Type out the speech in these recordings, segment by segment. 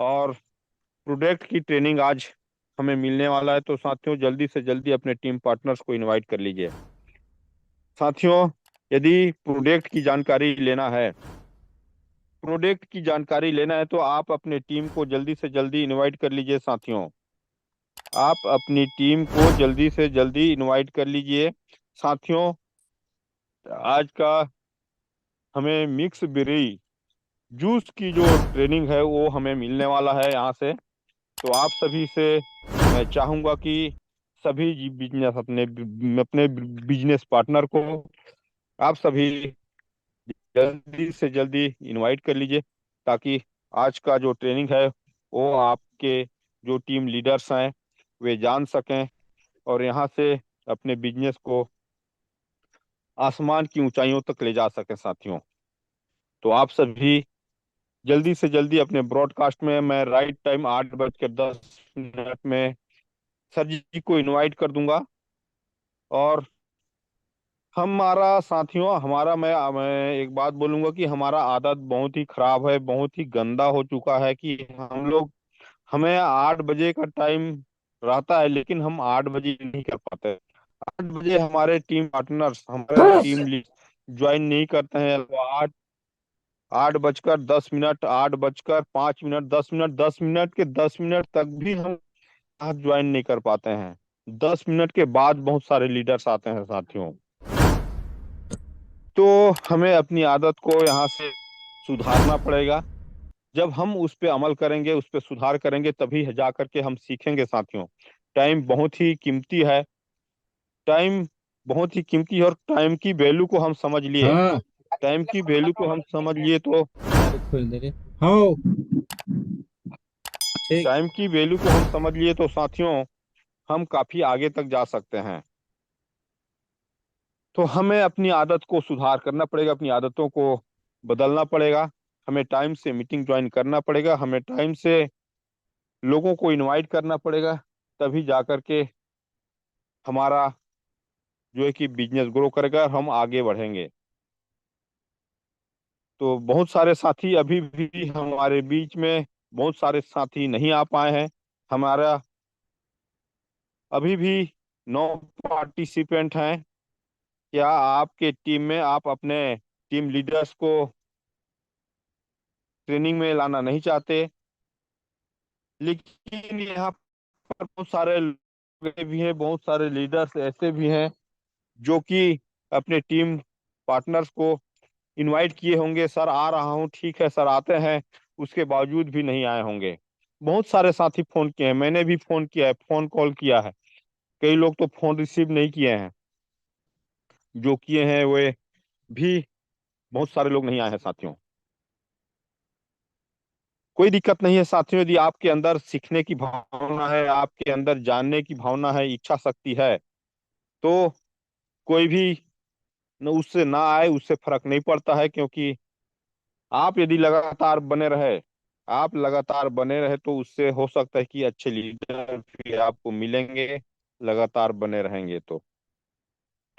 और प्रोडक्ट की ट्रेनिंग आज हमें मिलने वाला है। तो साथियों, जल्दी से जल्दी अपने टीम पार्टनर्स को इनवाइट कर लीजिए। साथियों, यदि प्रोडक्ट की जानकारी लेना है तो आप अपने टीम को जल्दी से जल्दी इनवाइट कर लीजिए। साथियों, आप अपनी टीम को जल्दी से जल्दी इनवाइट कर लीजिए। साथियों, आज का हमें मिक्स बेरी जूस की जो ट्रेनिंग है वो हमें मिलने वाला है यहाँ से। तो आप सभी से मैं चाहूंगा कि सभी बिजनेस अपने अपने बिजनेस पार्टनर को आप सभी जल्दी से जल्दी इनवाइट कर लीजिए, ताकि आज का जो ट्रेनिंग है वो आपके जो टीम लीडर्स हैं वे जान सकें और यहाँ से अपने बिजनेस को आसमान की ऊंचाइयों तक ले जा सकें। साथियों, तो आप सभी जल्दी से जल्दी अपने ब्रॉडकास्ट में, मैं राइट टाइम 8:10 में सर जी को इनवाइट कर दूंगा। और हमारा साथियों, मैं एक बात बोलूंगा कि हमारा आदत बहुत ही खराब है, बहुत ही गंदा हो चुका है कि हमें 8 बजे का टाइम रहता है लेकिन हम 8 बजे नहीं कर पाते। 8 बजे हमारे टीम पार्टनर्स, हमारे टीम लीड ज्वाइन नहीं करते हैं। तो 8:10, 8:05, 10 मिनट, 10 मिनट के 10 मिनट तक भी हम ज्वाइन नहीं कर पाते हैं। 10 मिनट के बाद बहुत सारे लीडर्स आते हैं। साथियों, तो हमें अपनी आदत को यहाँ से सुधारना पड़ेगा। जब हम उस पे अमल करेंगे, उस पे सुधार करेंगे, तभी जा करके हम सीखेंगे। साथियों, टाइम बहुत ही कीमती है। टाइम बहुत ही कीमती है और टाइम की वैल्यू को हम समझ लिए। हाँ, टाइम की वैल्यू को हम समझ लिए तो अरे खोल दे रे। हाँ, ठीक। टाइम की वैल्यू को हम समझ लिए तो साथियों, हम काफी आगे तक जा सकते हैं। तो हमें अपनी आदत को सुधार करना पड़ेगा, अपनी आदतों को बदलना पड़ेगा। हमें टाइम से मीटिंग ज्वाइन करना पड़ेगा, हमें टाइम से लोगों को इनवाइट करना पड़ेगा। तभी जा करके हमारा जो है कि बिजनेस ग्रो करेगा और हम आगे बढ़ेंगे। तो बहुत सारे साथी अभी भी हमारे बीच में, बहुत सारे साथी नहीं आ पाए हैं। हमारा अभी भी 9 पार्टिसिपेंट हैं। क्या आपके टीम में आप अपने टीम लीडर्स को ट्रेनिंग में लाना नहीं चाहते? लेकिन यहाँ पर बहुत सारे लोग भी हैं, बहुत सारे लीडर्स ऐसे भी हैं जो कि अपने टीम पार्टनर्स को इनवाइट किए होंगे, सर आ रहा हूँ, ठीक है सर आते हैं, उसके बावजूद भी नहीं आए होंगे। बहुत सारे साथी फोन किए हैं, मैंने भी फोन किया है, फोन कॉल किया है। कई लोग तो फोन रिसीव नहीं किए हैं, जो किए हैं वे भी बहुत सारे लोग नहीं आए हैं। साथियों, कोई दिक्कत नहीं है। साथियों, यदि आपके अंदर सीखने की भावना है, आपके अंदर जानने की भावना है, इच्छा शक्ति है, तो कोई भी न उससे ना आए, उससे फर्क नहीं पड़ता है। क्योंकि आप यदि लगातार बने रहे तो उससे हो सकता है कि अच्छे लीडर भी आपको मिलेंगे, लगातार बने रहेंगे तो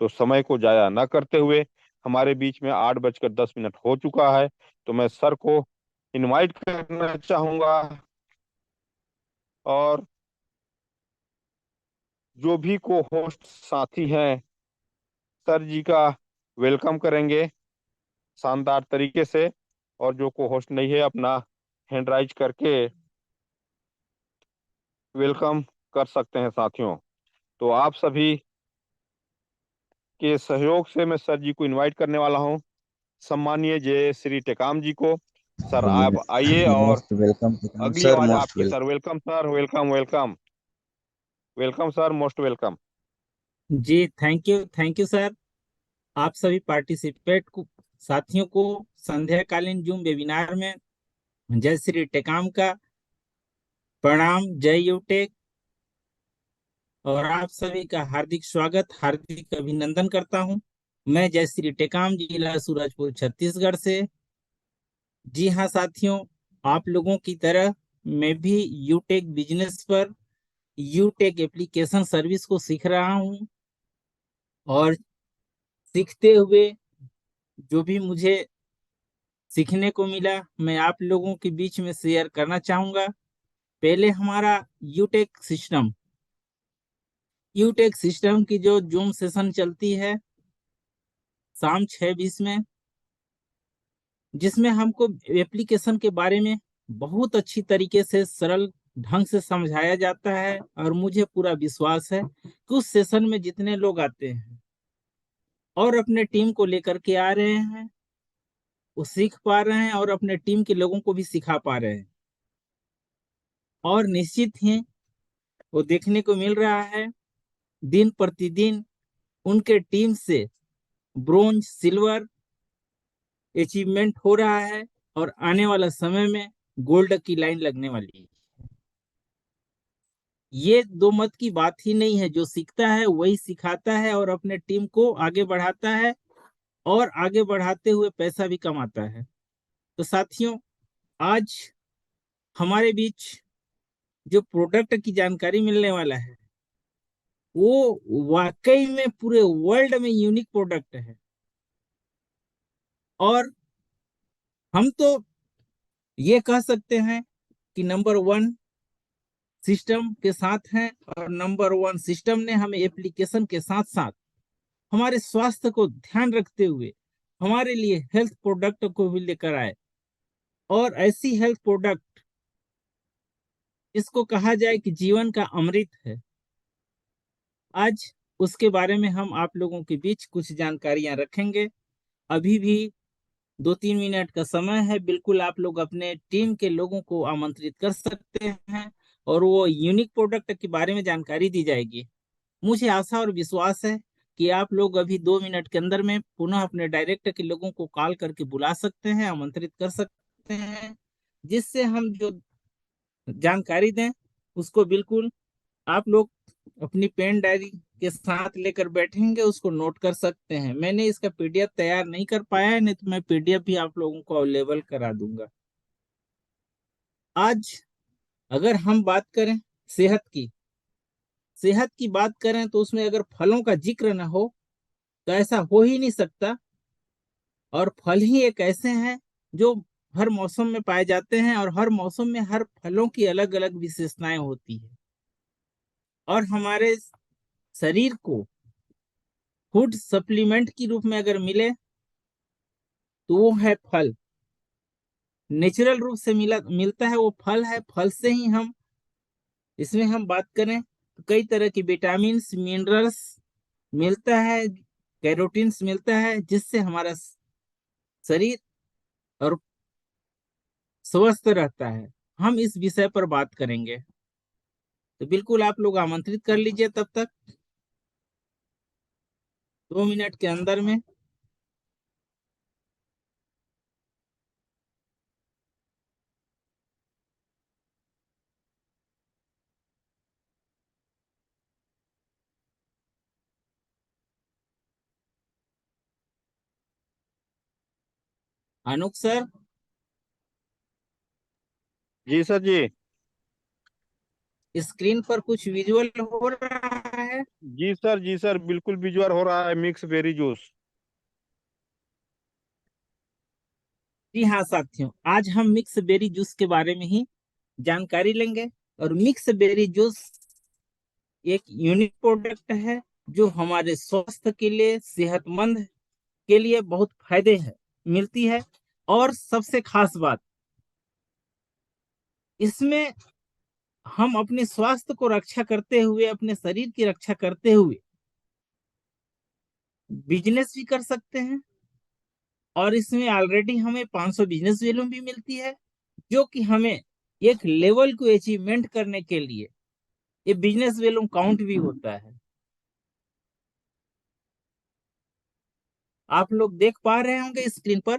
समय को जाया ना करते हुए, हमारे बीच में 8:10 हो चुका है। तो मैं सर को इनवाइट करना चाहूंगा और जो भी को होस्ट साथी हैं सर जी का वेलकम करेंगे शानदार तरीके से। और जो को होस्ट नहीं है, अपना हैंड राइज करके वेलकम कर सकते हैं। साथियों, तो आप सभी के सहयोग से मैं सर जी को इनवाइट करने वाला हूं, सम्मानीय जय श्री टेकाम जी को। सर आप आइए और मोस्ट वेलकम टिकम अगली सर, आवाज मोस्ट आपकी। Sir welcome. Welcome, sir welcome, welcome, welcome sir, most welcome. जी, थैंक यू सर। आप सभी पार्टिसिपेट को साथियों को संध्याकालीन जूम वेबिनार में जय श्री टेकाम का प्रणाम, जय यूटेक। और आप सभी का हार्दिक स्वागत, हार्दिक अभिनंदन करता हूं। मैं जय श्री टेकाम, जिला सूरजपुर, छत्तीसगढ़ से। जी हाँ साथियों, आप लोगों की तरह मैं भी यूटेक बिजनेस पर यूटेक एप्लीकेशन सर्विस को सीख रहा हूं। और सीखते हुए जो भी मुझे सीखने को मिला, मैं आप लोगों के बीच में शेयर करना चाहूंगा। पहले हमारा यूटेक सिस्टम, यूटेक सिस्टम की जो जूम सेशन चलती है शाम 6:20 में, जिसमें हमको एप्लीकेशन के बारे में बहुत अच्छी तरीके से सरल ढंग से समझाया जाता है। और मुझे पूरा विश्वास है कि उस सेशन में जितने लोग आते हैं और अपने टीम को लेकर के आ रहे हैं, वो सीख पा रहे हैं और अपने टीम के लोगों को भी सिखा पा रहे हैं। और निश्चित ही वो देखने को मिल रहा है दिन प्रतिदिन उनके टीम से ब्रोंज सिल्वर अचीवमेंट हो रहा है, और आने वाला समय में गोल्ड की लाइन लगने वाली है। ये दो मत की बात ही नहीं है, जो सीखता है वही सिखाता है और अपने टीम को आगे बढ़ाता है, और आगे बढ़ाते हुए पैसा भी कमाता है। तो साथियों, आज हमारे बीच जो प्रोडक्ट की जानकारी मिलने वाला है, वो वाकई में पूरे वर्ल्ड में यूनिक प्रोडक्ट है। और हम तो ये कह सकते हैं कि नंबर 1 सिस्टम के साथ हैं, और नंबर 1 सिस्टम ने हमें एप्लीकेशन के साथ साथ हमारे स्वास्थ्य को ध्यान रखते हुए हमारे लिए हेल्थ प्रोडक्ट को भी लेकर आए। और ऐसी हेल्थ प्रोडक्ट, इसको कहा जाए कि जीवन का अमृत है। आज उसके बारे में हम आप लोगों के बीच कुछ जानकारियां रखेंगे। अभी भी 2-3 मिनट का समय है, बिल्कुल आप लोग अपने टीम के लोगों को आमंत्रित कर सकते हैं और वो यूनिक प्रोडक्ट के बारे में जानकारी दी जाएगी। मुझे आशा और विश्वास है कि आप लोग अभी 2 मिनट के अंदर में पुनः अपने डायरेक्टर के लोगों को कॉल करके बुला सकते हैं, आमंत्रित कर सकते हैं, जिससे हम जो जानकारी दें उसको बिल्कुल आप लोग अपनी पेन डायरी के साथ लेकर बैठेंगे, उसको नोट कर सकते हैं। मैंने इसका पीडीएफ तैयार नहीं कर पाया है, नहीं तो मैं पीडीएफ भी आप लोगों को अवेलेबल करा दूंगा। आज अगर हम बात करें सेहत की, सेहत की बात करें तो उसमें अगर फलों का जिक्र ना हो तो ऐसा हो ही नहीं सकता। और फल ही एक ऐसे हैं जो हर मौसम में पाए जाते हैं, और हर मौसम में हर फलों की अलग अलग विशेषताएं होती है। और हमारे शरीर को फूड सप्लीमेंट की रूप में अगर मिले तो वो है फल। नेचुरल रूप से मिलता है वो फल है। फल से ही हम, इसमें हम बात करें तो कई तरह की विटामिन मिनरल्स मिलता है, कैरोटीन्स मिलता है, जिससे हमारा शरीर और स्वस्थ रहता है। हम इस विषय पर बात करेंगे, तो बिल्कुल आप लोग आमंत्रित कर लीजिए तब तक 2 मिनट के अंदर में। अनुप सर, जी सर जी। स्क्रीन पर कुछ विजुअल हो रहा है? जी सर बिल्कुल विजुअल हो रहा है, मिक्स बेरी जूस। जी हाँ साथियों, आज हम मिक्स बेरी जूस के बारे में ही जानकारी लेंगे। और मिक्स बेरी जूस एक यूनिक प्रोडक्ट है जो हमारे स्वास्थ्य के लिए, सेहतमंद के लिए बहुत फायदे है मिलती है। और सबसे खास बात, इसमें हम अपने स्वास्थ्य को रक्षा करते हुए, अपने शरीर की रक्षा करते हुए बिजनेस भी कर सकते हैं। और इसमें ऑलरेडी हमें 500 बिजनेस वैल्यू भी मिलती है, जो कि हमें एक लेवल को अचीवमेंट करने के लिए ये बिजनेस वैल्यू काउंट भी होता है। आप लोग देख पा रहे होंगे स्क्रीन पर,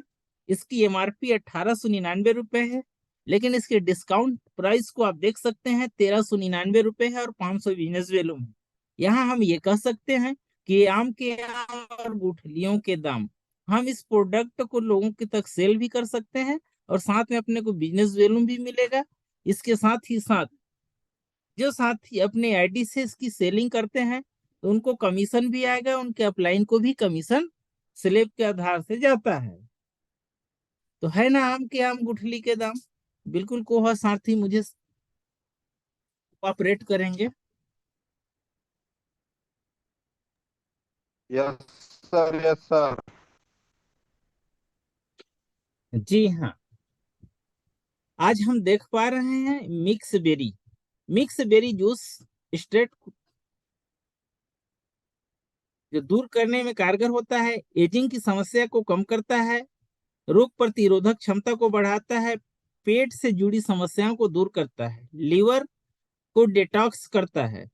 इसकी एमआरपी 1899 रुपए है, लेकिन इसके डिस्काउंट प्राइस को आप देख सकते हैं 1399 रुपए है, और 500 बिजनेस वैल्यू है। यहाँ हम ये कह सकते हैं कि आम के आम और गुठलियों के दाम। हम इस प्रोडक्ट को लोगों के तक सेल भी कर सकते हैं, और साथ में अपने को बिजनेस वैल्यू भी मिलेगा। इसके साथ ही साथ जो साथी अपने आईडी से इसकी सेलिंग करते हैं, तो उनको कमीशन भी आएगा, उनके अपलाइन को भी कमीशन स्लेब के आधार से जाता है। तो है ना आम के आम गुठली के दाम। बिल्कुल कोहा सारथी मुझे ऑपरेट करेंगे। Yes sir, yes sir. जी हाँ, आज हम देख पा रहे हैं मिक्स बेरी जूस स्ट्रेट जो दूर करने में कारगर होता है, एजिंग की समस्या को कम करता है, रोग प्रतिरोधक क्षमता को बढ़ाता है, पेट से जुड़ी समस्याओं को दूर करता है, लीवर को डिटॉक्स करता है।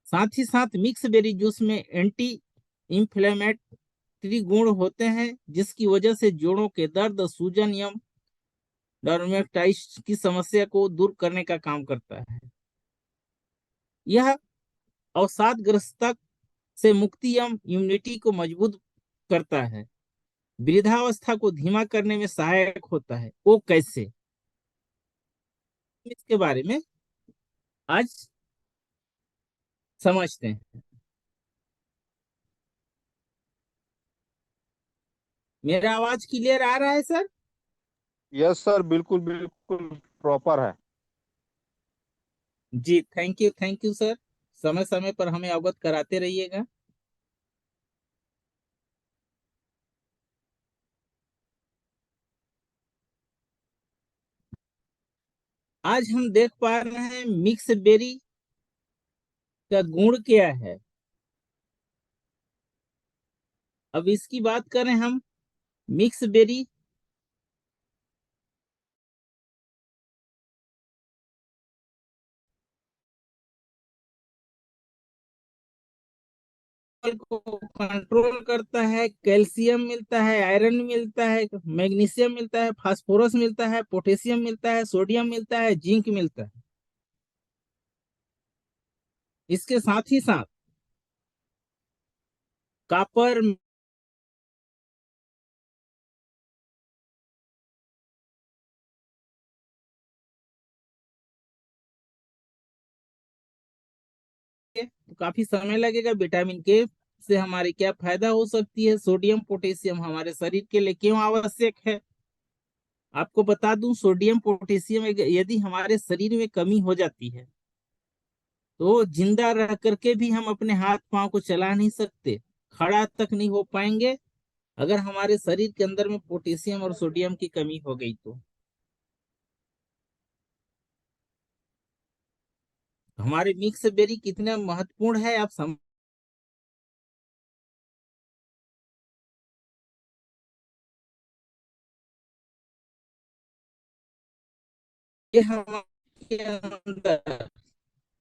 साथ ही साथ मिक्स बेरी जूस में एंटी इंफ्लेमेटरी गुण होते हैं, जिसकी वजह से जोड़ों के दर्द, सूजन या डर्मेटाइटिस की समस्या को दूर करने का काम करता है। यह अवसादग्रस्तता से मुक्ति एवं इम्यूनिटी को मजबूत करता है, वृद्धावस्था को धीमा करने में सहायक होता है। वो कैसे, इसके बारे में आज समझते हैं। मेरा आवाज क्लियर आ रहा है सर? यस सर, बिल्कुल बिल्कुल प्रॉपर है। जी थैंक यू सर। समय समय पर हमें अवगत कराते रहिएगा। आज हम देख पा रहे हैं मिक्स बेरी का गुण क्या है। अब इसकी बात करें हम, मिक्स बेरी को कंट्रोल करता है, कैल्शियम मिलता है, आयरन मिलता है, मैग्नीशियम मिलता है, फास्फोरस मिलता है, पोटेशियम मिलता है, सोडियम मिलता है, जिंक मिलता है। इसके साथ ही साथ कॉपर तो काफी समय लगेगा। विटामिन के से हमारे क्या फायदा हो सकती है, सोडियम पोटेशियम हमारे शरीर के लिए क्यों आवश्यक है। आपको बता दूं, सोडियम पोटेशियम यदि हमारे शरीर में कमी हो जाती है तो जिंदा रह करके भी हम अपने हाथ पांव को चला नहीं सकते, खड़ा तक नहीं हो पाएंगे, अगर हमारे शरीर के अंदर में पोटेशियम और सोडियम की कमी हो गई तो। हमारे मिक्स बेरी कितने महत्वपूर्ण है आप समझ। ये हमारे अंदर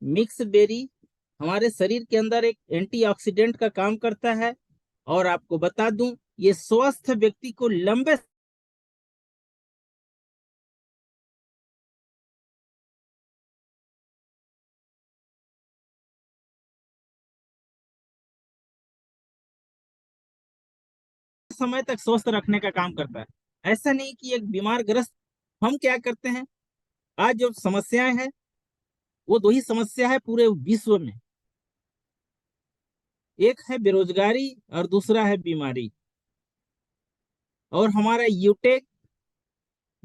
मिक्स बेरी हमारे शरीर के अंदर एक एंटीऑक्सीडेंट का काम करता है। और आपको बता दूं, ये स्वस्थ व्यक्ति को लंबे समय तक स्वस्थ रखने का काम करता है। ऐसा नहीं कि एक बीमार ग्रस्त। हम क्या करते हैं, आज जो समस्याएं हैं वो दो ही समस्या है पूरे विश्व में। एक है बेरोजगारी और दूसरा है बीमारी। और हमारा यूटेक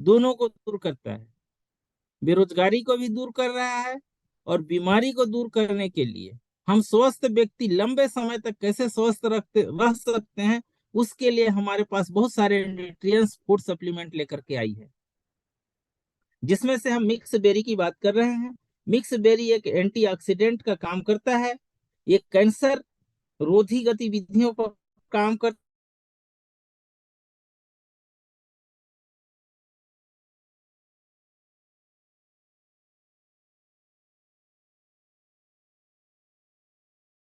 दोनों को दूर करता है, बेरोजगारी को भी दूर कर रहा है और बीमारी को दूर करने के लिए हम स्वस्थ व्यक्ति लंबे समय तक कैसे स्वस्थ रखते रह सकते हैं, उसके लिए हमारे पास बहुत सारे न्यूट्रिएंट्स फूड सप्लीमेंट लेकर के आई है, जिसमें से हम मिक्स बेरी की बात कर रहे हैं। मिक्स बेरी एक एंटीऑक्सीडेंट का काम करता है, ये कैंसर रोधी गतिविधियों पर काम कर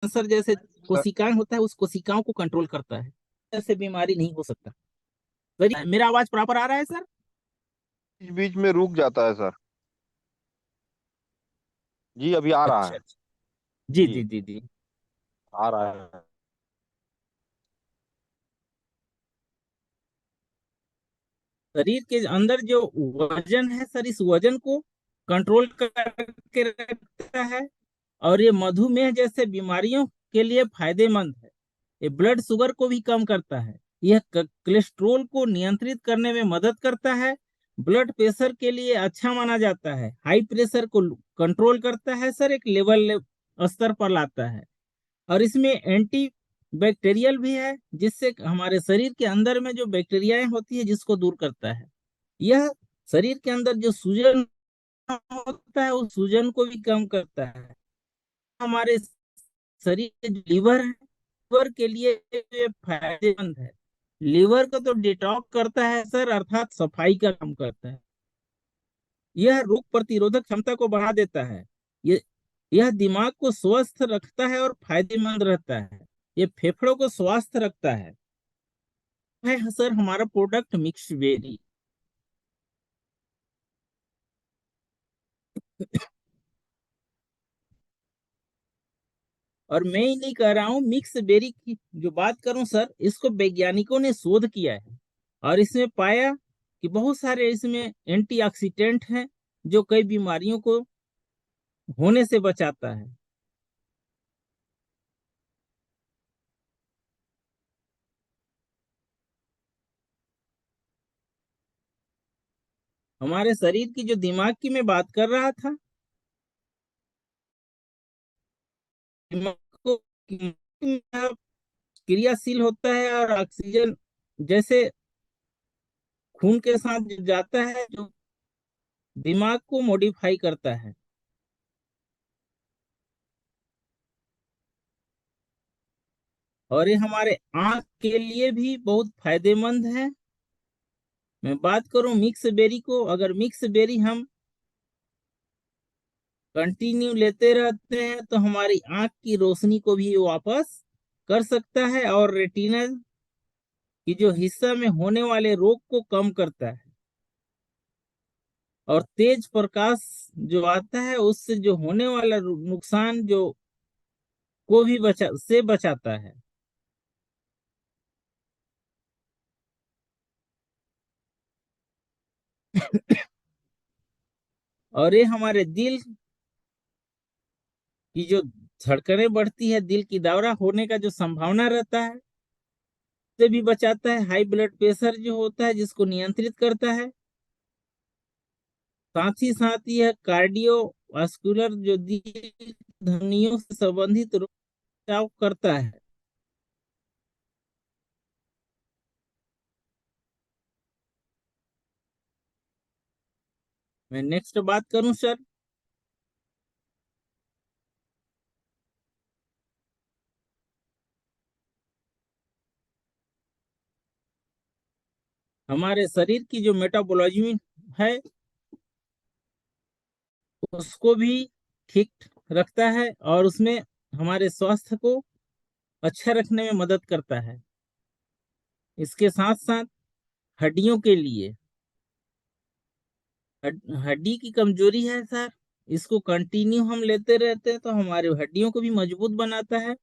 कैंसर जैसे सर, कोशिकाएं होता है, उस कोशिकाओं को कंट्रोल करता है, ऐसे बीमारी नहीं हो सकता। मेरा आवाज प्रॉपर आ रहा है सर? बीच बीच में रुक जाता है सर। जी, अभी आ रहा अच्छा है। अच्छा। जी जी, जी जी जी। आ रहा है। शरीर के अंदर जो वजन है सर, इस वजन को कंट्रोल करके रखता है। और ये मधुमेह जैसे बीमारियों के लिए फायदेमंद है। ये ब्लड शुगर को भी कम करता है, यह कोलेस्ट्रोल को नियंत्रित करने में मदद करता है। ब्लड प्रेशर के लिए अच्छा माना जाता है। हाई प्रेशर को कंट्रोल करता है सर, एक लेवल स्तर पर लाता है। और इसमें एंटी बैक्टीरियल भी है, जिससे हमारे शरीर के अंदर में जो बैक्टीरियाएं होती है जिसको दूर करता है। यह शरीर के अंदर जो सूजन होता है उस सूजन को भी कम करता है। हमारे शरीर के जो लीवर है, लीवर के लिए ये फायदेमंद है। लीवर को तो डिटॉक्स करता है सर, अर्थात सफाई का काम करता है। यह रोग प्रतिरोधक क्षमता को बढ़ा देता है। ये यह दिमाग को स्वस्थ रखता है और फायदेमंद रहता है। ये फेफड़ों को स्वस्थ रखता है सर हमारा प्रोडक्ट मिक्स बेरी। और मैं ही नहीं कह रहा हूँ, मिक्स बेरी की जो बात करूं सर, इसको वैज्ञानिकों ने शोध किया है और इसमें पाया कि बहुत सारे इसमें एंटीऑक्सीडेंट हैं जो कई बीमारियों को होने से बचाता है। हमारे शरीर की जो दिमाग की मैं बात कर रहा था, दिमाग को क्रियाशील होता है और ऑक्सीजन जैसे खून के साथ जो जाता है, जो दिमाग को मॉडिफाई करता है। और ये हमारे आंख के लिए भी बहुत फायदेमंद है। मैं बात करूं मिक्स बेरी को, अगर मिक्स बेरी हम कंटिन्यू लेते रहते हैं तो हमारी आंख की रोशनी को भी वापस कर सकता है और रेटिना की जो हिस्सा में होने वाले रोग को कम करता है। और तेज प्रकाश जो आता है उससे जो होने वाला नुकसान जो को भी बचाता है। और ये हमारे दिल की जो धड़कनें बढ़ती है, दिल की दौरा होने का जो संभावना रहता है, से भी बचाता है। हाई ब्लड प्रेशर जो होता है जिसको नियंत्रित करता है। साथ ही साथ यह कार्डियो वास्कुलर जो दिल धमनियों से संबंधित रोग बचाव करता है। मैं नेक्स्ट बात करूं सर, हमारे शरीर की जो मेटाबॉलिज्म है उसको भी ठीक रखता है और उसमें हमारे स्वास्थ्य को अच्छा रखने में मदद करता है। इसके साथ साथ हड्डियों के लिए, हड्डी की कमजोरी है सर, इसको कंटिन्यू हम लेते रहते हैं तो हमारे हड्डियों को भी मजबूत बनाता है।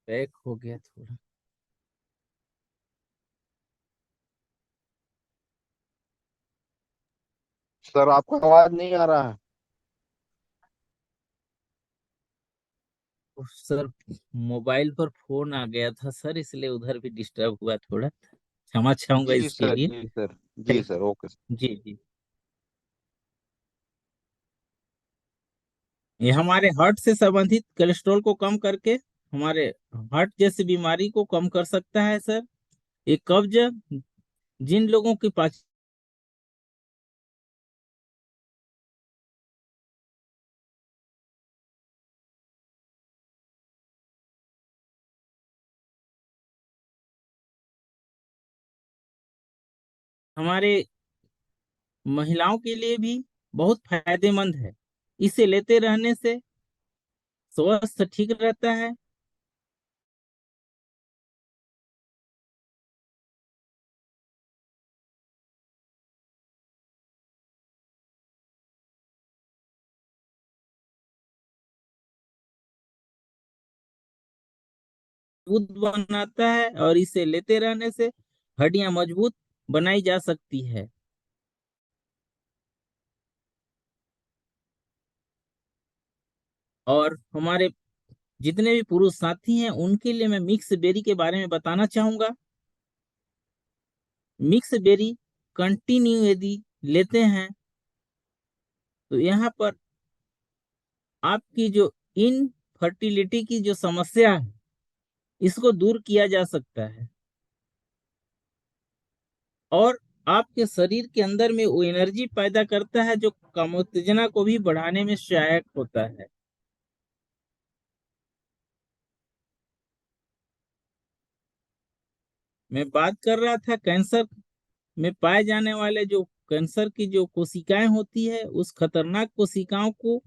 बैक हो गया थोड़ा। सर आपका आवाज नहीं आ रहा है। सर मोबाइल पर फोन आ गया था सर, इसलिए उधर भी डिस्टर्ब हुआ थोड़ा। क्षमा चाहूंगा जी इसके सर, लिए। जी सर, जी सर, ओके। जी जी। ये हमारे हार्ट से संबंधित कोलेस्ट्रॉल को कम करके हमारे हार्ट जैसी बीमारी को कम कर सकता है सर। ये कब्ज, जिन लोगों की पाचन, हमारे महिलाओं के लिए भी बहुत फायदेमंद है। इसे लेते रहने से स्वास्थ्य ठीक रहता है। मजबूत बनाता है और इसे लेते रहने से हड्डियां मजबूत बनाई जा सकती है। और हमारे जितने भी पुरुष साथी हैं उनके लिए मैं मिक्स बेरी के बारे में बताना चाहूंगा। मिक्स बेरी कंटिन्यू यदि लेते हैं तो यहाँ पर आपकी जो इनफर्टिलिटी की जो समस्या है इसको दूर किया जा सकता है और आपके शरीर के अंदर में वो एनर्जी पैदा करता है जो कामोत्तेजना को भी बढ़ाने में सहायक होता है। मैं बात कर रहा था कैंसर में पाए जाने वाले जो कैंसर की जो कोशिकाएं होती है उस खतरनाक कोशिकाओं को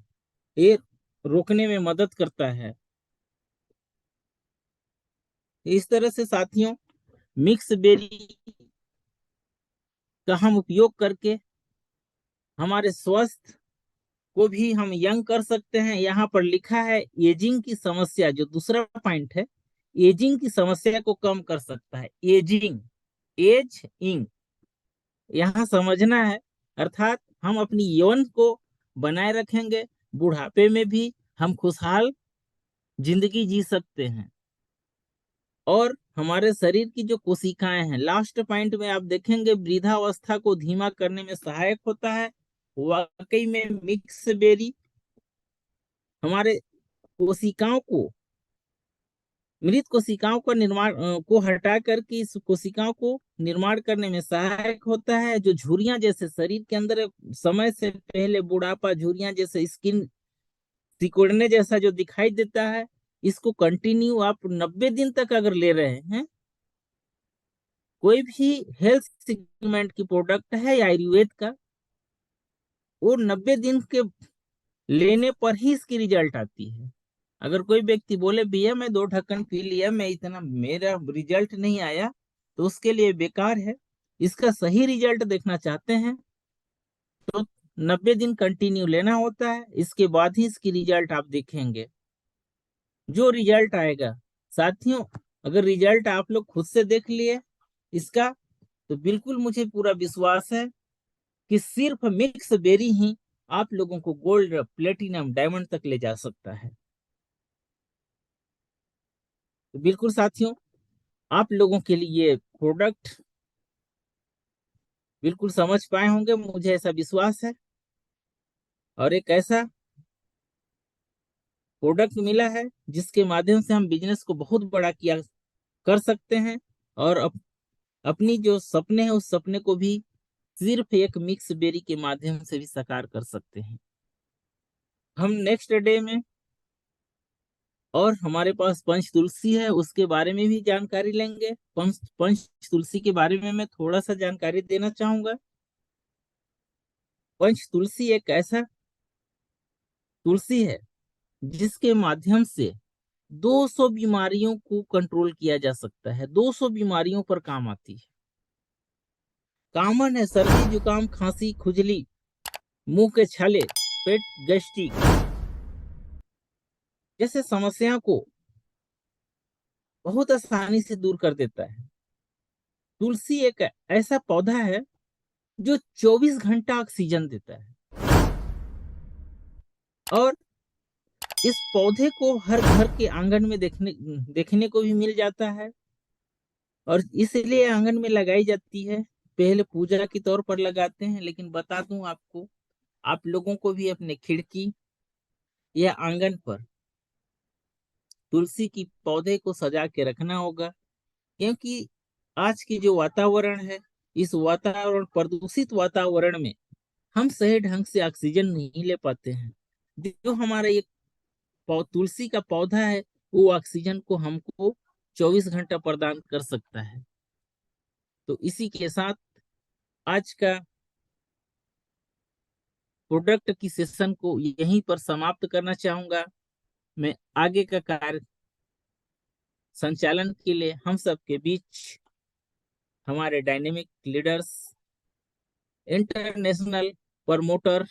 ये रोकने में मदद करता है। इस तरह से साथियों मिक्स बेरी का हम उपयोग करके हमारे स्वास्थ्य को भी हम यंग कर सकते हैं। यहाँ पर लिखा है एजिंग की समस्या, जो दूसरा पॉइंट है, एजिंग की समस्या को कम कर सकता है। एजिंग, एज इंग, यहाँ समझना है, अर्थात हम अपनी यौवन को बनाए रखेंगे, बुढ़ापे में भी हम खुशहाल जिंदगी जी सकते हैं। और हमारे शरीर की जो कोशिकाएं हैं, लास्ट पॉइंट में आप देखेंगे वृद्धावस्था को धीमा करने में सहायक होता है। वाकई में मिक्स बेरी हमारे कोशिकाओं को, मृत कोशिकाओं का निर्माण को हटा करके इस कोशिकाओं को निर्माण करने में सहायक होता है। जो झुर्रियां जैसे शरीर के अंदर समय से पहले बुढ़ापा, झुर्रियां जैसे स्किन सिकुड़ने जैसा जो दिखाई देता है, इसको कंटिन्यू आप 90 दिन तक अगर ले रहे हैं, कोई भी हेल्थ सेगमेंट की प्रोडक्ट है या आयुर्वेद का, वो 90 दिन के लेने पर ही इसकी रिजल्ट आती है। अगर कोई व्यक्ति बोले भैया मैं 2 ढक्कन पी लिया, मैं इतना मेरा रिजल्ट नहीं आया, तो उसके लिए बेकार है। इसका सही रिजल्ट देखना चाहते हैं तो 90 दिन कंटिन्यू लेना होता है, इसके बाद ही इसकी रिजल्ट आप देखेंगे। जो रिजल्ट आएगा साथियों, अगर रिजल्ट आप लोग खुद से देख लिए इसका, तो बिल्कुल मुझे पूरा विश्वास है कि सिर्फ मिक्स बेरी ही आप लोगों को गोल्ड, प्लेटिनम, डायमंड तक ले जा सकता है। तो बिल्कुल साथियों, आप लोगों के लिए प्रोडक्ट बिल्कुल समझ पाए होंगे, मुझे ऐसा विश्वास है। और एक ऐसा प्रोडक्ट मिला है जिसके माध्यम से हम बिजनेस को बहुत बड़ा किया कर सकते हैं और अपनी जो सपने हैं उस सपने को भी सिर्फ एक मिक्स बेरी के माध्यम से भी साकार कर सकते हैं। हम नेक्स्ट डे में, और हमारे पास पंच तुलसी है उसके बारे में भी जानकारी लेंगे। पंच पंच तुलसी के बारे में मैं थोड़ा सा जानकारी देना चाहूंगा। पंच तुलसी एक ऐसा तुलसी है जिसके माध्यम से 200 बीमारियों को कंट्रोल किया जा सकता है। 200 बीमारियों पर काम आती है। कॉमन है सर्दी, जुकाम, खांसी, खुजली, मुंह के छाले, पेट गैस्ट्रिक जैसे समस्या को बहुत आसानी से दूर कर देता है। तुलसी एक ऐसा पौधा है जो 24 घंटा ऑक्सीजन देता है और इस पौधे को हर घर के आंगन में देखने को भी मिल जाता है और इसलिए आंगन में लगाई जाती है। पहले पूजा के तौर पर लगाते हैं, लेकिन बता दूं आपको, आप लोगों को भी अपने खिड़की या आंगन पर तुलसी की पौधे को सजा के रखना होगा। क्योंकि आज की जो वातावरण है, इस वातावरण, प्रदूषित वातावरण में हम सही ढंग से ऑक्सीजन नहीं ले पाते हैं। जो हमारा ये तुलसी का पौधा है वो ऑक्सीजन को हमको 24 घंटा प्रदान कर सकता है। तो इसी के साथ आज का प्रोडक्ट की सेशन को यहीं पर समाप्त करना चाहूंगा। मैं आगे का कार्य संचालन के लिए हम सबके बीच हमारे dynamic leaders, international promoter,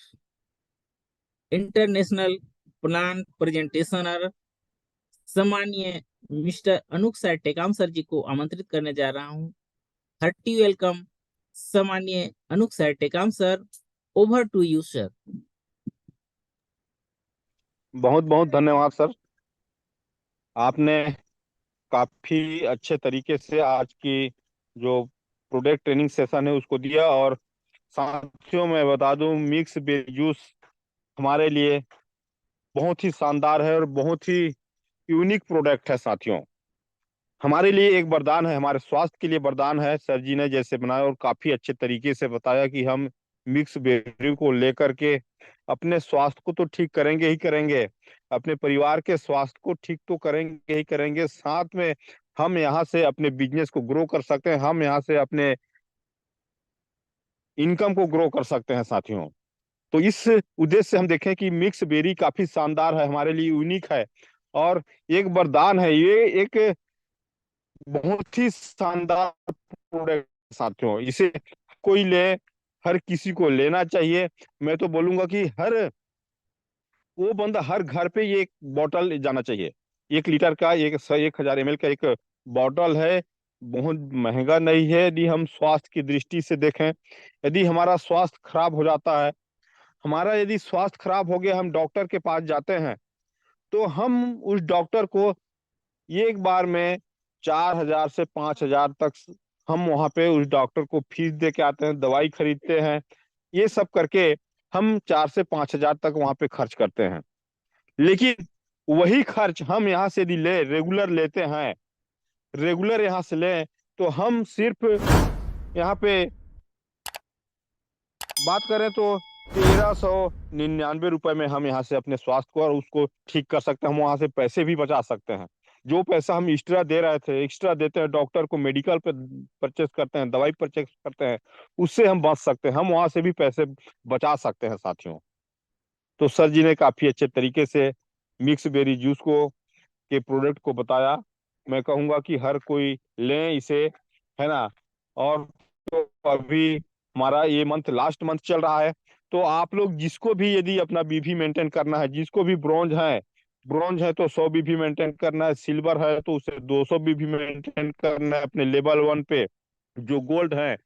international plan presentationer सम्मानीय mister Anoop sir Tekam sir ji को आमंत्रित करने जा रहा हूँ। हार्टी वेलकम सम्मानीय Anoop sir Tekam sir, over to you sir. बहुत बहुत धन्यवाद सर। आपने काफी अच्छे तरीके से आज की जो प्रोडक्ट ट्रेनिंग सेशन है उसको दिया। और साथियों मैं बता दूं, मिक्स बेरी जूस हमारे लिए बहुत ही शानदार है और बहुत ही यूनिक प्रोडक्ट है साथियों। हमारे लिए एक वरदान है, हमारे स्वास्थ्य के लिए वरदान है। सर जी ने जैसे बनाया और काफी अच्छे तरीके से बताया कि हम मिक्स बेरी को लेकर के अपने स्वास्थ्य को तो ठीक करेंगे ही करेंगे, अपने परिवार के स्वास्थ्य को ठीक तो करेंगे ही करेंगे, साथ में हम यहाँ से अपने बिजनेस को ग्रो कर सकते हैं, हम यहाँ से अपने इनकम को ग्रो कर सकते हैं साथियों। तो इस उद्देश्य से हम देखें कि मिक्स बेरी काफी शानदार है, हमारे लिए यूनिक है और एक वरदान है। ये एक बहुत ही शानदार प्रोडक्ट साथियों, इसे कोई ले, हर किसी को लेना चाहिए। मैं तो बोलूंगा कि हर वो बंदा हर घर पे ये एक बॉटल जाना चाहिए। 1 लीटर का, 1000 ml का एक बॉटल है। बहुत महंगा नहीं है। यदि हम स्वास्थ्य की दृष्टि से देखें, यदि हमारा स्वास्थ्य खराब हो जाता है, हमारा यदि स्वास्थ्य खराब हो गया, हम डॉक्टर के पास जाते हैं, तो हम उस डॉक्टर को एक बार में 4000 से 5000 तक हम वहां पे उस डॉक्टर को फीस दे के आते हैं, दवाई खरीदते हैं। ये सब करके हम 4 से 5 हजार तक वहां पे खर्च करते हैं। लेकिन वही खर्च हम यहाँ से यदि ले रेगुलर लेते हैं, रेगुलर यहाँ से लें, तो हम सिर्फ यहाँ पे बात करें तो 1399 रुपए में हम यहाँ से अपने स्वास्थ्य को और उसको ठीक कर सकते हैं। हम वहां से पैसे भी बचा सकते हैं। जो पैसा हम एक्स्ट्रा दे रहे थे, एक्स्ट्रा देते हैं डॉक्टर को, मेडिकल पे परचेस करते हैं, दवाई परचेस करते हैं, उससे हम बच सकते हैं, हम वहां से भी पैसे बचा सकते हैं साथियों। तो सर जी ने काफी अच्छे तरीके से मिक्स बेरी जूस को के प्रोडक्ट को बताया। मैं कहूंगा कि हर कोई लें इसे, है ना। और तो अभी हमारा ये मंथ लास्ट मंथ चल रहा है, तो आप लोग जिसको भी यदि अपना बीपी मेंटेन करना है, जिसको भी ब्रॉन्ज है तो 100 बीपी मेंटेन करना है, सिल्वर है तो उसे 200 बीपी मेंटेन करना है अपने लेवल 1 पे, जो गोल्ड है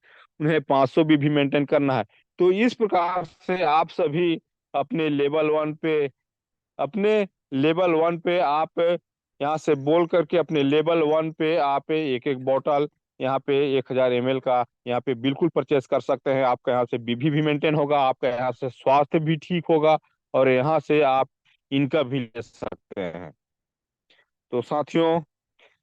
उन्हें 500 बीपी मेंटेन करना है। तो इस प्रकार से आप सभी अपने लेवल वन पे आप यहाँ से बोल करके अपने लेवल 1 पे आप एक एक बॉटल यहाँ पे 1000 ml का यहाँ पे बिल्कुल परचेस कर सकते हैं। आपका यहाँ से बीपी भी मेंटेन होगा, आपका यहाँ से स्वास्थ्य भी ठीक होगा और यहाँ से आप इनकम भी ले सकते हैं। तो साथियों,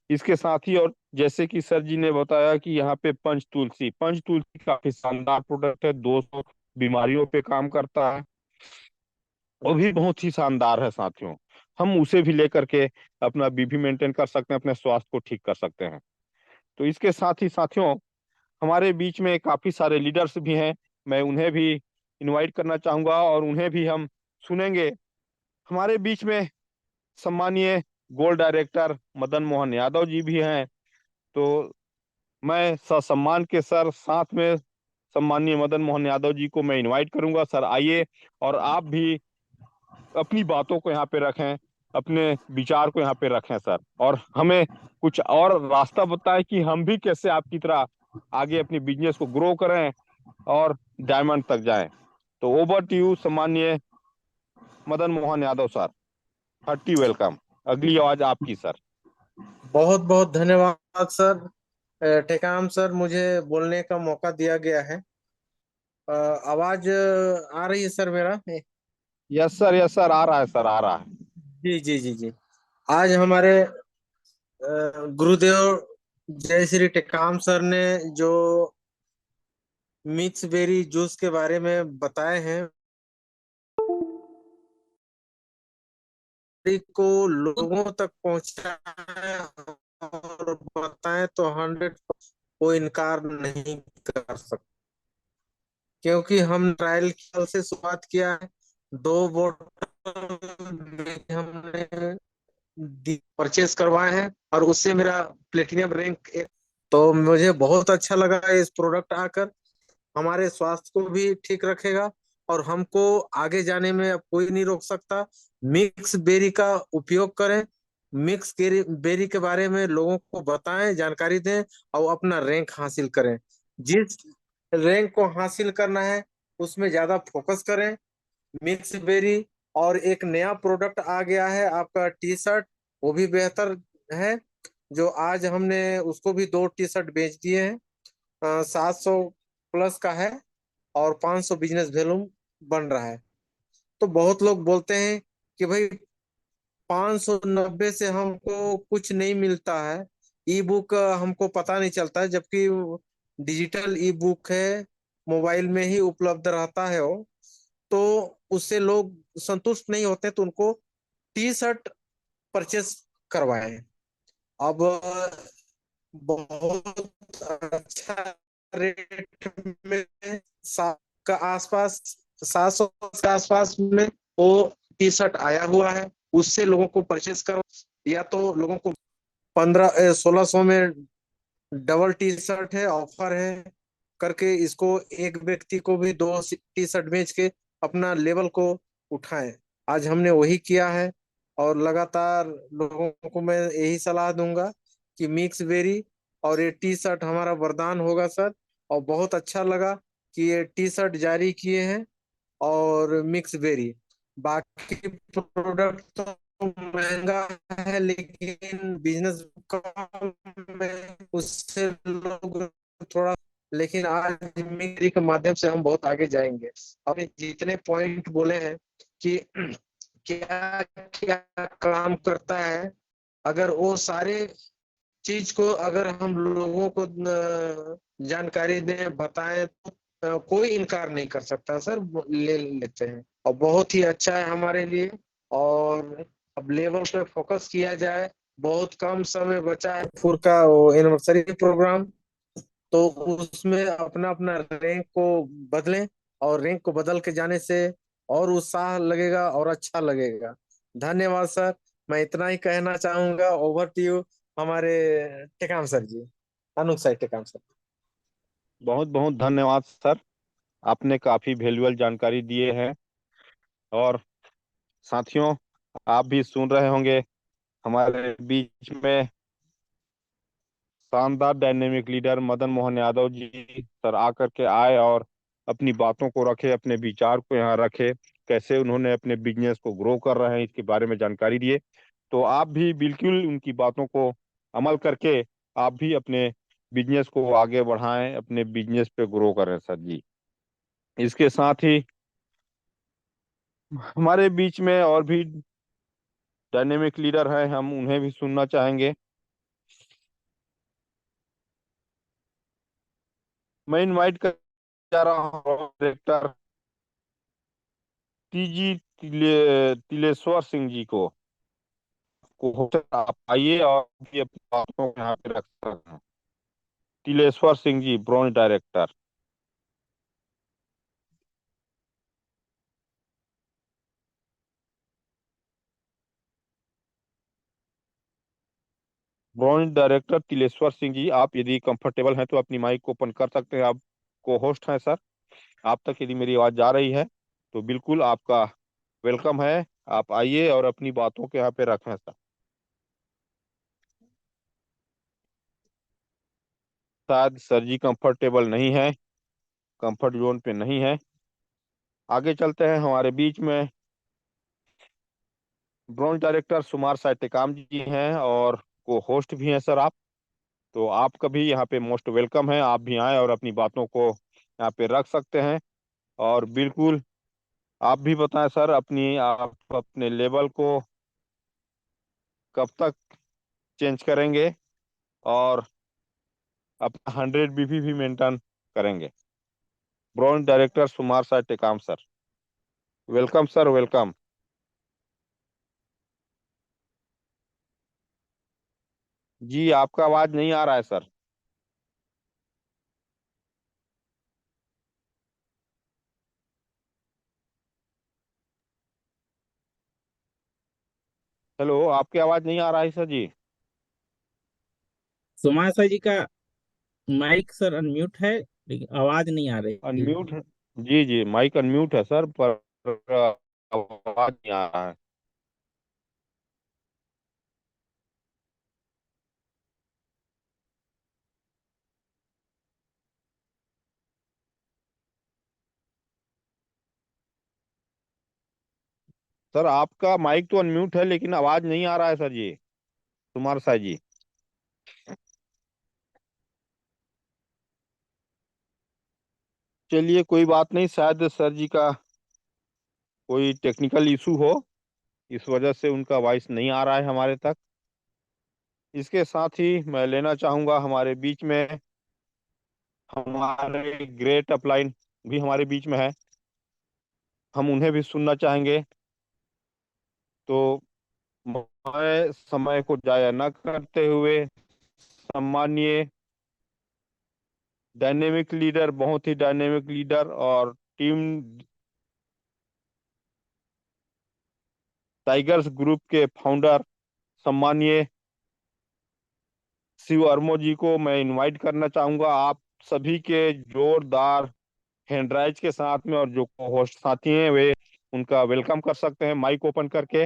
इसके साथ ही और जैसे कि सर जी ने बताया कि यहाँ पे पंच तुलसी काफी शानदार प्रोडक्ट है, 200 बीमारियों पे काम करता है, वो भी बहुत ही शानदार है साथियों। हम उसे भी लेकर के अपना बीपी मेंटेन कर सकते हैं, अपने स्वास्थ्य को ठीक कर सकते हैं। तो इसके साथ ही साथियों, हमारे बीच में काफी सारे लीडर्स भी हैं, मैं उन्हें भी इनवाइट करना चाहूंगा और उन्हें भी हम सुनेंगे। हमारे बीच में सम्मानीय गोल्ड डायरेक्टर मदन मोहन यादव जी भी हैं। तो मैं ससम्मान के सर साथ में सम्मानीय मदन मोहन यादव जी को मैं इनवाइट करूंगा। सर आइए और आप भी अपनी बातों को यहाँ पे रखें, अपने विचार को यहाँ पे रखें सर, और हमें कुछ और रास्ता बताएं कि हम भी कैसे आपकी तरह आगे अपनी बिजनेस को ग्रो करें और डायमंड तक जाएं। तो ओवर टू यू सम्मानीय Madan Mohan Yadav sir, hearty welcome. अगली आवाज आपकी सर। बहुत बहुत धन्यवाद सर। टेकाम सर, मुझे बोलने का मौका दिया गया है। आवाज आ रही है सर मेरा? यस सर, आ रहा है सर, आ रहा है। जी जी जी जी। आज हमारे गुरुदेव जय श्री टेकाम सर ने जो मिक्स बेरी जूस के बारे में बताए हैं, को लोगों तक पहुंचाएं और बताएं तो 100 को इनकार नहीं कर सकते, क्योंकि हम ट्रायल से शुरुआत किया है। 2 बोतल हमने परचेज करवाए हैं और उससे मेरा प्लेटिनम रैंक। तो मुझे बहुत अच्छा लगा इस प्रोडक्ट आकर। हमारे स्वास्थ्य को भी ठीक रखेगा और हमको आगे जाने में अब कोई नहीं रोक सकता। मिक्स बेरी का उपयोग करें, मिक्स बेरी के बारे में लोगों को बताएं, जानकारी दें और अपना रैंक हासिल करें। जिस रैंक को हासिल करना है उसमें ज्यादा फोकस करें। मिक्स बेरी और एक नया प्रोडक्ट आ गया है आपका टी शर्ट, वो भी बेहतर है। जो आज हमने उसको भी 2 टी शर्ट बेच दिए हैं। 700 प्लस का है और 500 बिजनेस वैल्यूम बन रहा है। तो बहुत लोग बोलते हैं कि भाई 590 से हमको कुछ नहीं मिलता है, ई बुक हमको पता नहीं चलता है, जबकि डिजिटल ई बुक है, मोबाइल में ही उपलब्ध रहता है वो। तो उससे लोग संतुष्ट नहीं होते, तो उनको टी शर्ट परचेस करवाएं। अब बहुत अच्छा रेट में का आसपास 700 के आसपास में वो टी शर्ट आया हुआ है, उससे लोगों को परचेस करो। या तो लोगों को 1600 में डबल टी शर्ट है, ऑफर है करके, इसको एक व्यक्ति को भी 2 टी शर्ट बेच के अपना लेवल को उठाएं। आज हमने वही किया है और लगातार लोगों को मैं यही सलाह दूंगा कि मिक्स वेरी और ये टी शर्ट हमारा वरदान होगा सर। और बहुत अच्छा लगा कि ये टी शर्ट जारी किए हैं और मिक्स वेरी। बाकी प्रोडक्ट तो महंगा है लेकिन बिजनेस में उससे लोग थोड़ा, लेकिन आज मिक्स के माध्यम से हम बहुत आगे जाएंगे। और ये जितने पॉइंट बोले हैं कि क्या क्या काम करता है, अगर वो सारे चीज को अगर हम लोगों को जानकारी दें, बताएं, तो कोई इनकार नहीं कर सकता सर, ले लेते हैं और बहुत ही अच्छा है हमारे लिए। और अब लेवल पे फोकस किया जाए, बहुत कम समय बचा है फूर का वो एनिवर्सरी प्रोग्राम, तो उसमें अपना अपना रैंक को बदलें। और रैंक को बदल के जाने से और उत्साह लगेगा और अच्छा लगेगा। धन्यवाद सर, मैं इतना ही कहना चाहूंगा। ओवर टू यू हमारे टेकाम सर जी, अनुप सर टेकाम सर। बहुत बहुत धन्यवाद सर, आपने काफी वैल्यूअल जानकारी दिए हैं। और साथियों, आप भी सुन रहे होंगे हमारे बीच में शानदार dynamic leader Madan Mohan Yadav ji sir आकर के आए और अपनी बातों को रखे, अपने विचार को यहाँ रखे, कैसे उन्होंने अपने बिजनेस को ग्रो कर रहे हैं इसके बारे में जानकारी दिए। तो आप भी बिल्कुल उनकी बातों को अमल करके आप भी अपने बिजनेस को आगे बढ़ाएं, अपने बिजनेस पे ग्रो करें सर जी। इसके साथ ही हमारे बीच में और भी डायनेमिक लीडर हैं, हम उन्हें भी सुनना चाहेंगे। मैं इनवाइट कर जा रहा हूँ डायरेक्टर तिलेश्वर सिंह जी को आप आइए और भी अपनी बातों को यहाँ पे रख सकते हैं। Tileshwar Singh ji, branch director. Branch director Tileshwar Singh ji, आप यदि कंफर्टेबल हैं तो अपनी माइक को ओपन कर सकते हैं। आप को होस्ट हैं सर, आप तक यदि मेरी आवाज जा रही है तो बिल्कुल आपका वेलकम है। आप आइए और अपनी बातों के यहाँ पे रखें सर। शायद सर जी कंफर्टेबल नहीं है, कंफर्ट जोन पे नहीं है। आगे चलते हैं, हमारे बीच में ब्रांच डायरेक्टर सुमार साहित्यकाम जी हैं और को होस्ट भी हैं सर आप। तो आपका भी यहाँ पे मोस्ट वेलकम है, आप भी आए और अपनी बातों को यहाँ पे रख सकते हैं। और बिल्कुल आप भी बताएं सर, आप अपने लेवल को कब तक चेंज करेंगे और अपना 100 बीपी भी मेंटेन करेंगे। ब्रांच डायरेक्टर सुमार साहित्यकाम सर, वेलकम सर, वेलकम। जी आपका आवाज नहीं आ रहा है सर। हेलो, आपकी आवाज नहीं आ रहा है सर जी। सुमाशा जी का माइक सर अनम्यूट है, लेकिन आवाज नहीं आ रही है। अनम्यूट है। जी जी, माइक अनम्यूट है सर, पर आवाज नहीं आ रहा है। सर आपका माइक तो अनम्यूट है लेकिन आवाज नहीं आ रहा है सर जी, कुमार साय जी। चलिए कोई बात नहीं, शायद सर जी का कोई टेक्निकल इशू हो, इस वजह से उनका वॉइस नहीं आ रहा है हमारे तक। इसके साथ ही मैं लेना चाहूंगा हमारे बीच में हमारे ग्रेट अपलाइन भी हमारे बीच में है, हम उन्हें भी सुनना चाहेंगे। तो मैं समय को जाया न करते हुए सम्मानीय डायनेमिक लीडर, बहुत ही डायनेमिक लीडर और टीम टाइगर्स ग्रुप के फाउंडर सम्मानीय शिव वर्मा जी को मैं इनवाइट करना चाहूंगा। आप सभी के जोरदार हैंडराइज के साथ में, और जो होस्ट साथी हैं वे उनका वेलकम कर सकते हैं माइक ओपन करके।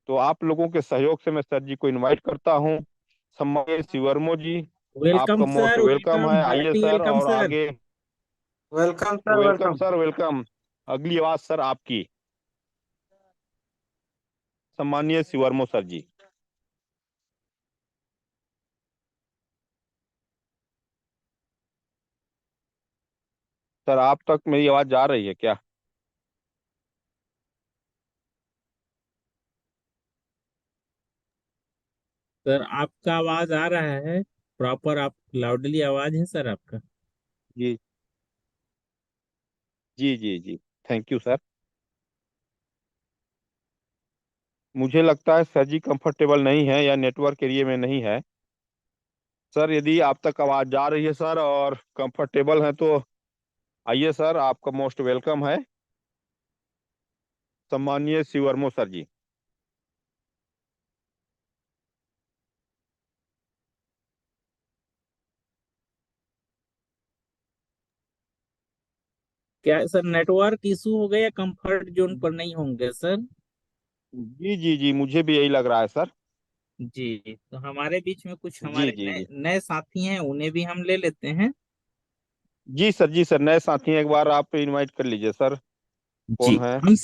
तो आप लोगों के सहयोग से मैं सर जी को इनवाइट करता हूं। सम्मानित शिव वर्मा जी, वेलकम आपका मोस्ट सर, वेलकम वेलकम, है, आइए हार्टी सर। वेलकम और सर। आगे welcome sir, welcome welcome. Sir, welcome. अगली आवाज सर आपकी, सम्मानीय शिव वर्मा सर जी। सर आप तक मेरी आवाज जा रही है क्या? सर आपका आवाज आ रहा है प्रॉपर, आप लाउडली आवाज है सर आपका। जी जी जी जी, थैंक यू सर। मुझे लगता है सर जी कंफर्टेबल नहीं है या नेटवर्क एरिया में नहीं है। सर यदि आप तक आवाज जा रही है सर और कंफर्टेबल है तो आइए सर, आपका मोस्ट वेलकम है, सम्मानीय शिव वर्मा सर जी। क्या सर नेटवर्क इशू हो गया, कंफर्ट जोन पर नहीं होंगे सर? जी जी जी, मुझे भी यही लग रहा है सर। जी, तो हमारे बीच में कुछ जी हमारे जी नए जी नए साथी हैं, उन्हें भी हम ले लेते हैं। जी सर, जी सर, नए साथी हैं, एक बार आप इनवाइट कर लीजिए सर। जी, कौन है? हम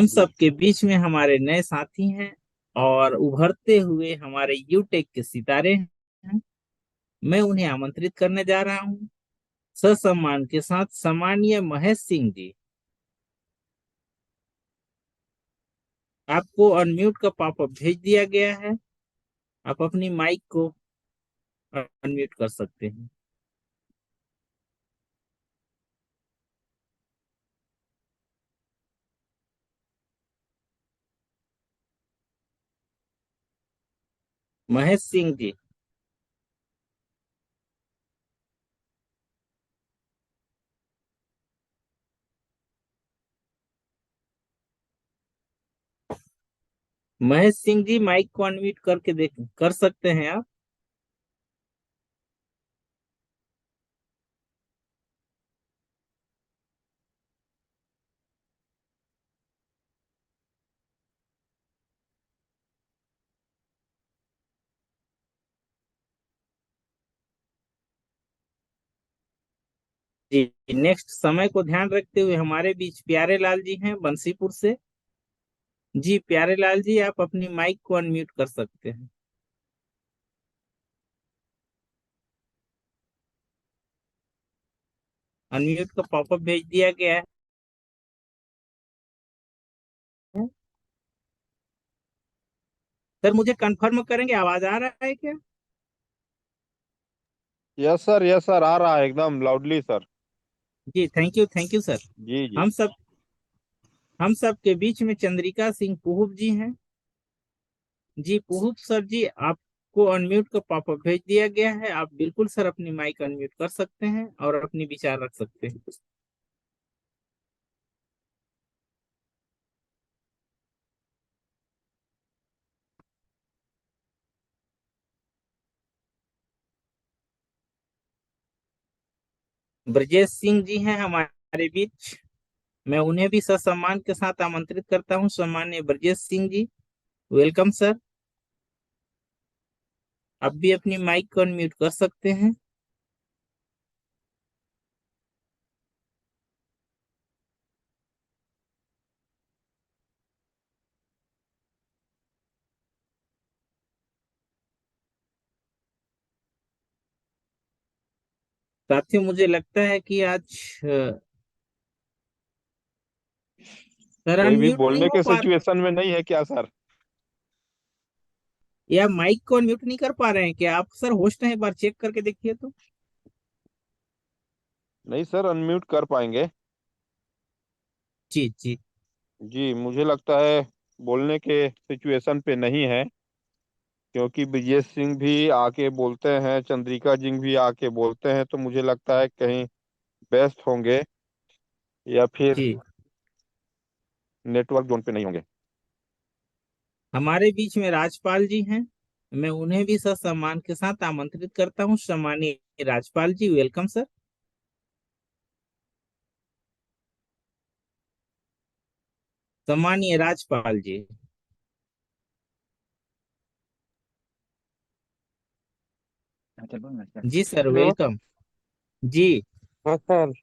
जी सब के बीच में हमारे नए साथी हैं और उभरते हुए हमारे यूटेक के सितारे हैं। मैं उन्हें आमंत्रित करने जा रहा हूँ ससम्मान के साथ। सम्मानीय महेश सिंह जी, आपको अनम्यूट का पॉपअप भेज दिया गया है, आप अपनी माइक को अनम्यूट कर सकते हैं। महेश सिंह जी, महेश सिंह जी माइक को अनम्यूट करके देख कर सकते हैं आप। जी, नेक्स्ट समय को ध्यान रखते हुए हमारे बीच प्यारे लाल जी हैं बंसीपुर से। जी प्यारे लाल जी, आप अपनी माइक को अनम्यूट कर सकते हैं। अनम्यूट का पॉपअप भेज दिया गया है। सर मुझे कंफर्म करेंगे आवाज आ रहा है क्या? यस सर, आ रहा है एकदम लाउडली सर। जी थैंक यू सर। जी जी हम सब हम सब के बीच में चंद्रिका सिंह पुहुप जी हैं। जी पुहुप सर जी, आपको अनम्यूट का पॉपअप भेज दिया गया है, आप बिल्कुल सर अपनी माइक अनम्यूट कर सकते हैं और अपनी विचार रख सकते हैं। ब्रजेश सिंह जी हैं हमारे बीच, मैं उन्हें भी ससम्मान के साथ आमंत्रित करता हूं। सम्मान्य ब्रजेश सिंह जी, वेलकम सर। आप भी अपनी माइक को अनम्यूट कर सकते हैं। साथियों, मुझे लगता है कि आज सर कोई भी अनम्यूट नहीं बोलने हो के पा रहे, सिचुएशन में नहीं है क्या सर? या माइक को अनम्यूट नहीं कर पा रहे हैं क्या आप? सर होस्ट हैं, एक बार चेक करके देखिए तो। नहीं सर, अनम्यूट कर पाएंगे। जी जी। जी, मुझे लगता है बोलने के सिचुएशन पे नहीं है, क्योंकि ब्रजेश सिंह भी आके बोलते हैं, चंद्रिका जी भी आके बोलते हैं, तो मुझे लगता है कहीं व्यस्त होंगे या फिर जी, नेटवर्क जोन पे नहीं होंगे। हमारे बीच में राजपाल जी हैं। मैं उन्हें भी ससम्मान के साथ आमंत्रित करता हूँ। सम्मानीय राजपाल जी, वेलकम सर। सम्मानीय राजपाल जी। जी सर, हेलो। वेलकम। जी। हाँ सर।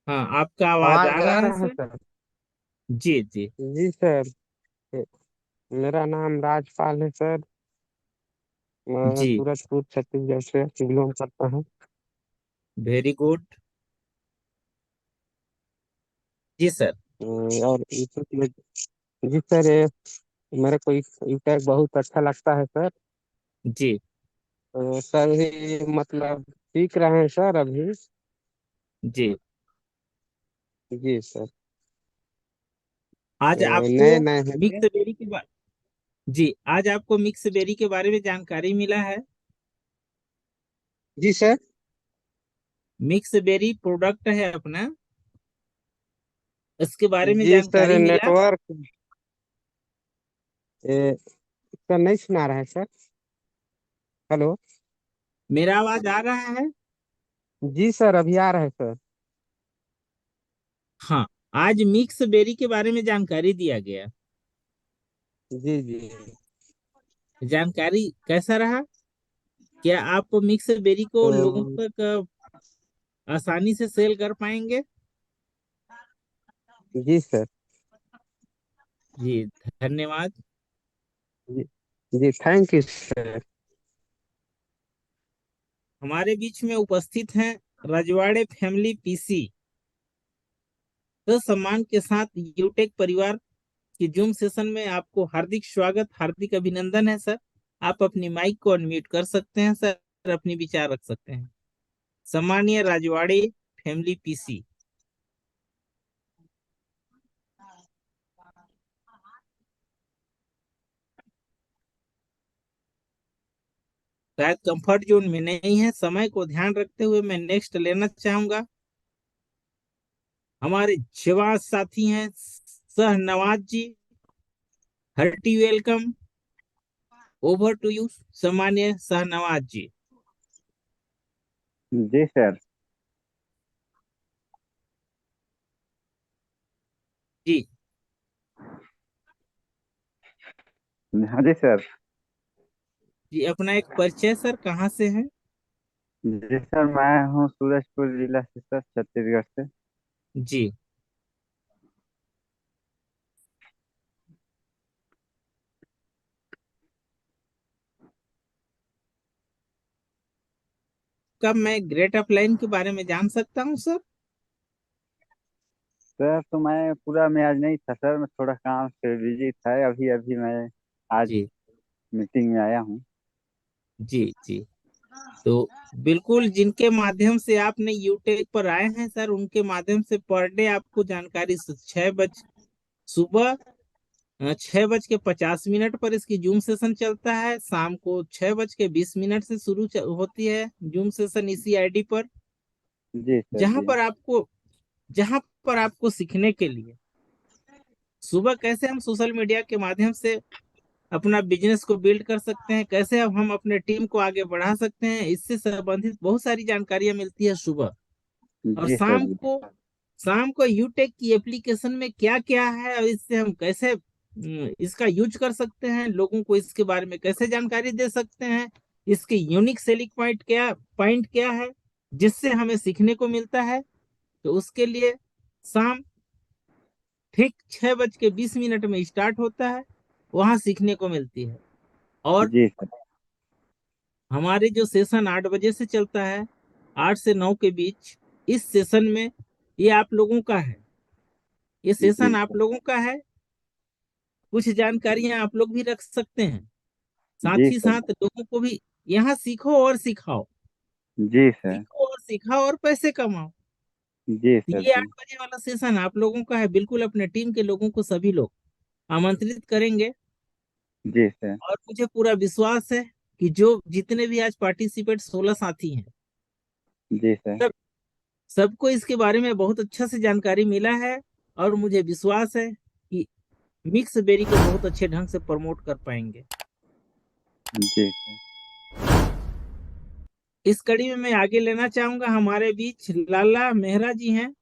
हाँ, आपका आवाज आ आवाज आ रहा है रहा है सर। सर? जी जी। जी सर। मेरा नाम राजपाल है सर। मैं जी, सूरजपुर छत्तीसगढ़ से बिलोंग करता हूँ। Very good. जी सर। और जी सर, ये मेरे को ये टैग बहुत अच्छा लगता है सर। जी तो सर ही मतलब सीख रहे हैं सर अभी। जी। जी सर। आज तो आपको नए नए हैं मिक्स सर। बेरी के बारे जी, आज आपको मिक्स बेरी के बारे में जानकारी मिला है। जी सर। मिक्स बेरी प्रोडक्ट है अपना, इसके बारे में जी सर, जानकारी मिला। नेटवर्क सर नहीं सुना रहा है सर। हेलो। मेरा आवाज आ रहा है? जी सर, अभी आ रहा है सर। हाँ, आज मिक्स बेरी के बारे में जानकारी दिया गया। जी जी। जानकारी कैसा रहा? क्या आप मिक्स बेरी को लोगों तो तक आसानी से सेल कर पाएंगे? जी सर। जी, धन्यवाद। जी जी, थैंक यू सर। हमारे बीच में उपस्थित हैं रजवाड़े फैमिली पीसी। तो सम्मान के साथ यूटेक परिवार की जूम सेशन में आपको हार्दिक स्वागत, हार्दिक अभिनंदन है सर। आप अपनी माइक को अनम्यूट कर सकते हैं सर, अपनी विचार रख सकते हैं। सम्मानीय राजवाड़े फैमिली पीसी। शायद कंफर्ट जोन में नहीं है। समय को ध्यान रखते हुए मैं नेक्स्ट लेना चाहूंगा। हमारे जवान साथी हैं Shahnawaz ji. Hearty welcome. Over to you सम्मान्य सहनवाज जी। जी सर। जी हाँ जी सर। जी, अपना एक परिचय सर, कहाँ से हैं? जी सर, मैं हूँ सूरजपुर जिला से सर, छत्तीसगढ़ से। जी, कब मैं ग्रेट अपलाइन के बारे में जान सकता हूँ सर? सर तो मैं पूरा में आज नहीं था सर, मैं थोड़ा काम से बिजी था। अभी अभी मैं आज जी मीटिंग में आया हूँ। जी जी। तो बिल्कुल, जिनके माध्यम से आपने यूटेक पर आए हैं सर, उनके माध्यम से पर डे आपको जानकारी 6 बज सुबह 6:50 पर इसकी जूम सेशन चलता है। शाम को 6:20 से शुरू होती है जूम सेशन इसी आईडी पर। जी सर। जहां जी पर आपको जहां पर आपको सीखने के लिए सुबह कैसे हम सोशल मीडिया के माध्यम से अपना बिजनेस को बिल्ड कर सकते हैं, कैसे अब हम अपने टीम को आगे बढ़ा सकते हैं, इससे संबंधित बहुत सारी जानकारियां मिलती है सुबह। और जी सर। जी शाम को यूटेक की एप्लीकेशन में क्या क्या है और इससे हम कैसे इसका यूज कर सकते हैं, लोगों को इसके बारे में कैसे जानकारी दे सकते हैं, इसके यूनिक सेलिंग पॉइंट क्या है जिससे हमें सीखने को मिलता है। तो उसके लिए शाम ठीक 6:20 में स्टार्ट होता है, वहां सीखने को मिलती है। और जी सर। हमारे जो सेशन 8 बजे से चलता है, 8 से 9 के बीच, इस सेशन में ये आप लोगों का है, ये सेशन आप लोगों का है। कुछ जानकारियां आप लोग भी रख सकते हैं, साथ जी ही सर। साथ लोगों को भी यहाँ सीखो और सिखाओ, जी सर। सीखो और सिखाओ और पैसे कमाओ। जी तो सर। ये जी 8 बजे वाला सेशन आप लोगों का है, बिल्कुल अपने टीम के लोगों को सभी लोग आमंत्रित करेंगे। जी सर। और मुझे पूरा विश्वास है कि जो जितने भी आज पार्टिसिपेट 16 साथी हैं, जी सर। सब सबको इसके बारे में बहुत अच्छा से जानकारी मिला है। और मुझे विश्वास है कि मिक्स बेरी को बहुत अच्छे ढंग से प्रमोट कर पाएंगे। जी सर। इस कड़ी में मैं आगे लेना चाहूंगा, हमारे बीच लाला मेहरा जी हैं।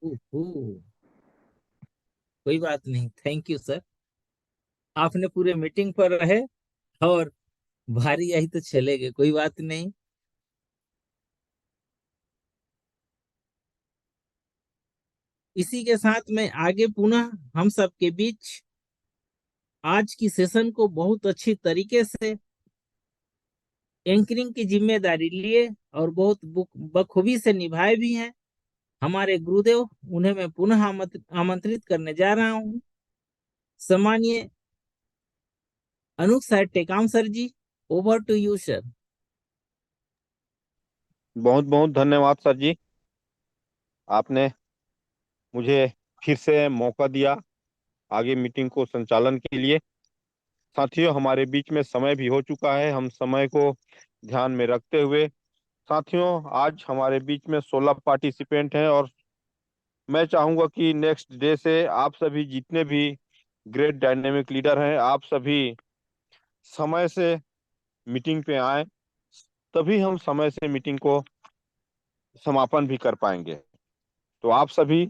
ओहो, कोई बात नहीं, थैंक यू सर, आपने पूरे मीटिंग पर रहे और भारी आई तो चले गए, कोई बात नहीं। इसी के साथ मैं आगे पुनः हम सबके बीच आज की सेशन को बहुत अच्छी तरीके से एंकरिंग की जिम्मेदारी लिए और बहुत बखूबी से निभाए भी हैं हमारे गुरुदेव, उन्हें मैं पुनः आमंत्रित करने जा रहा हूँ। सम्मानीय Anoop sir, Tekam sir ji, over to you sir. बहुत बहुत धन्यवाद सर जी, आपने मुझे फिर से मौका दिया आगे मीटिंग को संचालन के लिए। साथियों, हमारे बीच में समय भी हो चुका है, हम समय को ध्यान में रखते हुए साथियों, आज हमारे बीच में 16 पार्टिसिपेंट हैं और मैं चाहूंगा कि नेक्स्ट डे से आप सभी जितने भी ग्रेट डायनेमिक लीडर हैं, आप सभी समय से मीटिंग पे आए, तभी हम समय से मीटिंग को समापन भी कर पाएंगे। तो आप सभी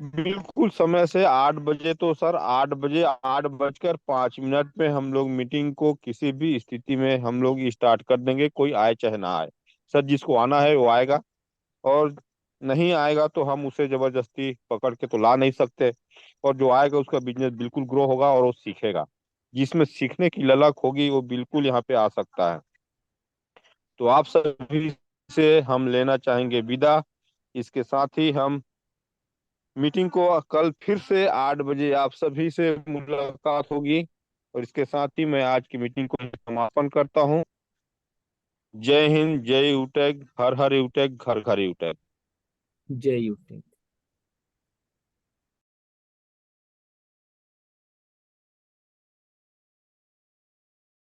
बिल्कुल समय से 8 बजे, तो सर 8 बजे 8:05 पे हम लोग मीटिंग को किसी भी स्थिति में हम लोग स्टार्ट कर देंगे, कोई आए चाहे ना आए। सर जिसको आना है वो आएगा, और नहीं आएगा तो हम उसे जबरदस्ती पकड़ के तो ला नहीं सकते। और जो आएगा उसका बिजनेस बिल्कुल ग्रो होगा और वो सीखेगा, जिसमें सीखने की ललक होगी वो बिल्कुल यहाँ पे आ सकता है। तो आप सभी से हम लेना चाहेंगे विदा। इसके साथ ही हम मीटिंग को कल फिर से 8 बजे आप सभी से मुलाकात होगी, और इसके साथ ही मैं आज की मीटिंग को समापन करता हूँ। जय हिंद, जय यूटेक, हर हर यूटेक, घर घर यूटेक। जय यूटी।